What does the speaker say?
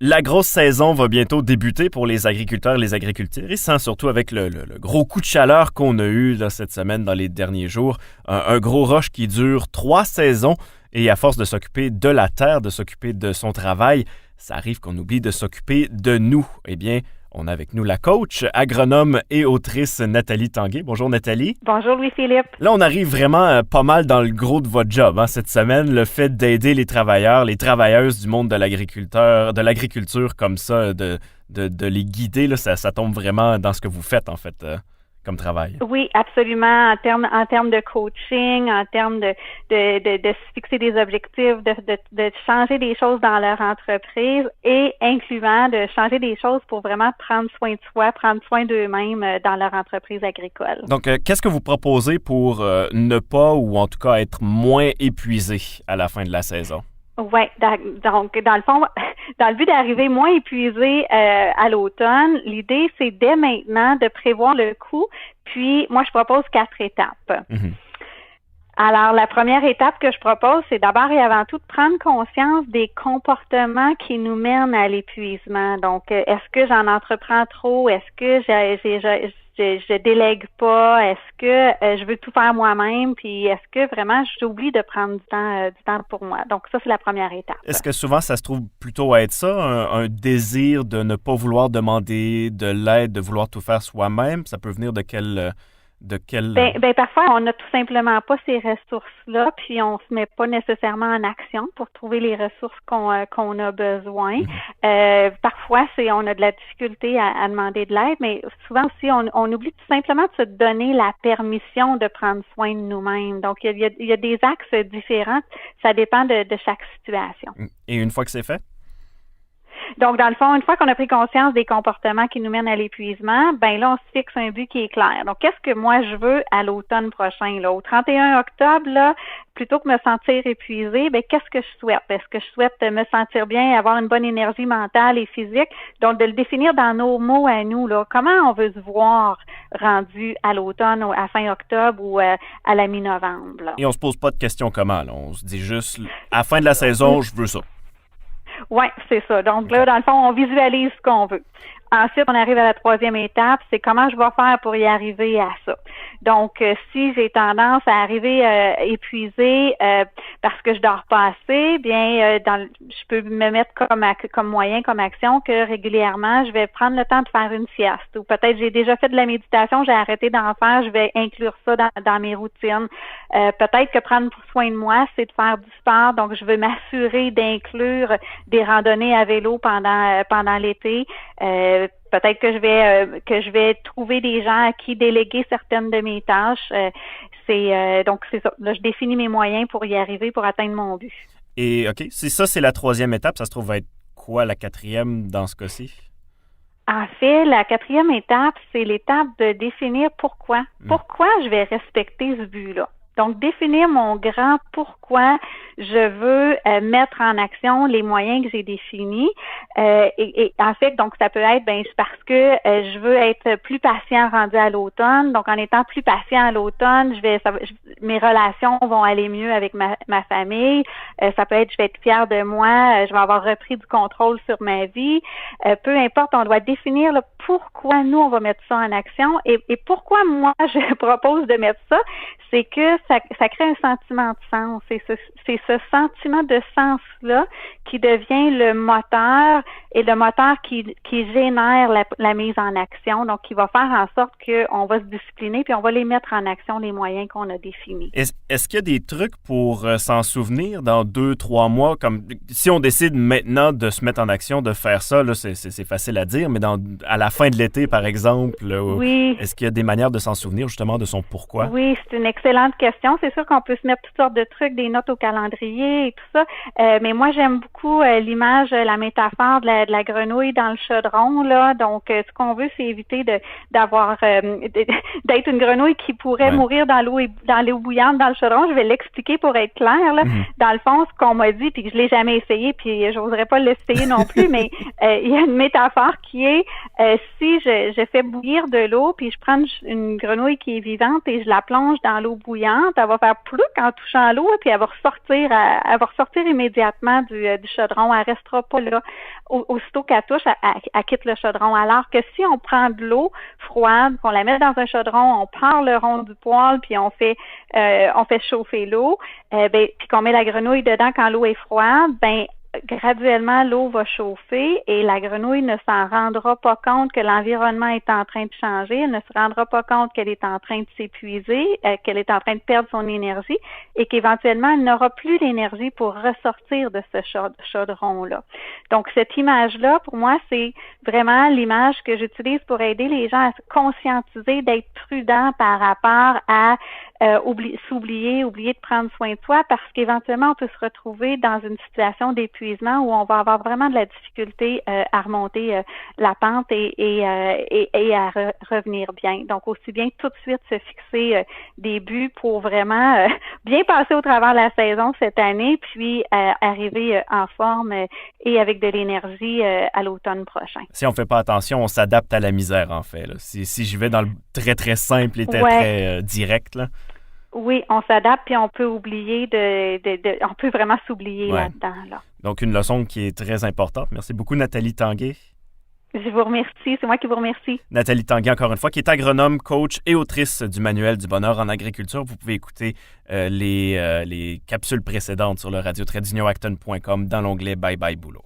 La grosse saison va bientôt débuter pour les agriculteurs et les agricultrices, surtout avec le gros coup de chaleur qu'on a eu là, cette semaine dans les derniers jours. Un gros rush qui dure 3 saisons et à force de s'occuper de la terre, de s'occuper de son travail, ça arrive qu'on oublie de s'occuper de nous. Eh bien, on a avec nous la coach, agronome et autrice Nathalie Tanguay. Bonjour Nathalie. Bonjour Louis-Philippe. Là, on arrive vraiment pas mal dans le gros de votre job cette semaine. Le fait d'aider les travailleurs, les travailleuses du monde de l'agriculture comme ça, de les guider, là, ça tombe vraiment dans ce que vous faites en fait comme travail. Oui, absolument. En termes de coaching, en termes de se fixer des objectifs, de changer des choses dans leur entreprise et incluant de changer des choses pour vraiment prendre soin de soi, prendre soin d'eux-mêmes dans leur entreprise agricole. Donc, qu'est-ce que vous proposez pour ne pas ou en tout cas être moins épuisé à la fin de la saison? Oui, donc dans le fond, dans le but d'arriver moins épuisé à l'automne, l'idée c'est dès maintenant de prévoir le coup. Puis moi je propose 4 étapes. Mm-hmm. Alors la première étape que je propose, c'est d'abord et avant tout de prendre conscience des comportements qui nous mènent à l'épuisement. Donc est-ce que j'en entreprends trop? Est-ce que je délègue pas? Est-ce que je veux tout faire moi-même? Puis est-ce que vraiment j'oublie de prendre du temps pour moi? Donc ça, c'est la première étape. Est-ce que souvent ça se trouve plutôt à être ça, un désir de ne pas vouloir demander de l'aide, de vouloir tout faire soi-même? Ça peut venir de quel... Ben parfois, on n'a tout simplement pas ces ressources-là, puis on se met pas nécessairement en action pour trouver les ressources qu'on a besoin. Mm-hmm. Parfois, on a de la difficulté à demander de l'aide, mais souvent aussi, on oublie tout simplement de se donner la permission de prendre soin de nous-mêmes. Donc, il y a des axes différents. Ça dépend de chaque situation. Et une fois que c'est fait? Donc, dans le fond, une fois qu'on a pris conscience des comportements qui nous mènent à l'épuisement, ben là, on se fixe un but qui est clair. Donc, qu'est-ce que moi je veux à l'automne prochain? Là? Au 31 octobre, là, plutôt que me sentir épuisée, ben qu'est-ce que je souhaite? Est-ce que je souhaite me sentir bien, avoir une bonne énergie mentale et physique? Donc, de le définir dans nos mots à nous, là. Comment on veut se voir rendu à l'automne, à fin octobre ou à la mi-novembre? Là? Et on se pose pas de questions comment, là. On se dit juste, à la fin de la saison, je veux ça. Oui, c'est ça. Donc là, dans le fond, on visualise ce qu'on veut. Ensuite, on arrive à la 3e étape, c'est comment je vais faire pour y arriver à ça. Donc, si j'ai tendance à arriver épuisée parce que je dors pas assez, bien, je peux me mettre comme moyen, comme action que régulièrement, je vais prendre le temps de faire une sieste. Ou peut-être j'ai déjà fait de la méditation, j'ai arrêté d'en faire, je vais inclure ça dans mes routines. Peut-être que prendre soin de moi, c'est de faire du sport. Donc, je veux m'assurer d'inclure des randonnées à vélo pendant l'été. Peut-être que je vais trouver des gens à qui déléguer certaines de mes tâches. Donc c'est ça. Là, je définis mes moyens pour y arriver, pour atteindre mon but. Et OK, si ça c'est la 3e étape, ça se trouve être quoi la 4e dans ce cas-ci? En fait, la 4e étape, c'est l'étape de définir pourquoi. Pourquoi je vais respecter ce but-là. Donc, définir mon grand pourquoi je veux mettre en action les moyens que j'ai définis. Et en fait, donc, ça peut être, c'est parce que je veux être plus patient rendu à l'automne. Donc, en étant plus patient à l'automne, mes relations vont aller mieux avec ma famille. Ça peut être, je vais être fière de moi, je vais avoir repris du contrôle sur ma vie. Peu importe, on doit définir pourquoi nous, on va mettre ça en action. Et pourquoi moi, je propose de mettre ça, c'est que ça crée un sentiment de sens. C'est ce sentiment de sens-là qui devient le moteur et le moteur qui génère la mise en action. Donc, qui va faire en sorte qu'on va se discipliner puis on va les mettre en action, les moyens qu'on a définis. Est-ce qu'il y a des trucs pour s'en souvenir dans 2-3 mois? Comme si on décide maintenant de se mettre en action, de faire ça, là, c'est facile à dire, mais à la fin de l'été, par exemple, oui. Est-ce qu'il y a des manières de s'en souvenir justement de son pourquoi? Oui, c'est une excellente question. C'est sûr qu'on peut se mettre toutes sortes de trucs, des notes au calendrier et tout ça. Mais moi, j'aime beaucoup l'image, la métaphore de la grenouille dans le chaudron, là. Donc, ce qu'on veut, c'est éviter d'être une grenouille qui pourrait mourir dans l'eau bouillante dans le chaudron. Je vais l'expliquer pour être clair, là. Mm-hmm. Dans le fond, ce qu'on m'a dit, puis que je l'ai jamais essayé, puis j'oserais pas l'essayer non plus, mais il y a une métaphore qui est si je fais bouillir de l'eau, puis je prends une grenouille qui est vivante et je la plonge dans l'eau bouillante, plante, elle va faire plouc en touchant l'eau, puis elle va ressortir immédiatement du chaudron. Elle restera pas là. Aussitôt qu'elle touche, elle quitte le chaudron. Alors que si on prend de l'eau froide, qu'on la met dans un chaudron, on part le rond du poêle, puis on fait chauffer l'eau, puis qu'on met la grenouille dedans quand l'eau est froide, graduellement, l'eau va chauffer et la grenouille ne s'en rendra pas compte que l'environnement est en train de changer. Elle ne se rendra pas compte qu'elle est en train de s'épuiser, qu'elle est en train de perdre son énergie et qu'éventuellement, elle n'aura plus l'énergie pour ressortir de ce chaudron-là. Donc, cette image-là, pour moi, c'est vraiment l'image que j'utilise pour aider les gens à se conscientiser, d'être prudents par rapport à oublier de prendre soin de soi parce qu'éventuellement, on peut se retrouver dans une situation d'épuisement où on va avoir vraiment de la difficulté à remonter la pente et à revenir bien. Donc, aussi bien tout de suite se fixer des buts pour vraiment bien passer au travers de la saison cette année, puis arriver en forme et avec de l'énergie à l'automne prochain. Si on ne fait pas attention, on s'adapte à la misère, en fait. Là. Si je vais dans le très, très simple et très direct, là. Oui, on s'adapte puis on peut oublier on peut vraiment s'oublier là-dedans. Là. Donc, une leçon qui est très importante. Merci beaucoup, Nathalie Tanguay. Je vous remercie. C'est moi qui vous remercie. Nathalie Tanguay, encore une fois, qui est agronome, coach et autrice du Manuel du bonheur en agriculture. Vous pouvez écouter les capsules précédentes sur le radio-acton.com dans l'onglet Bye Bye Boulot.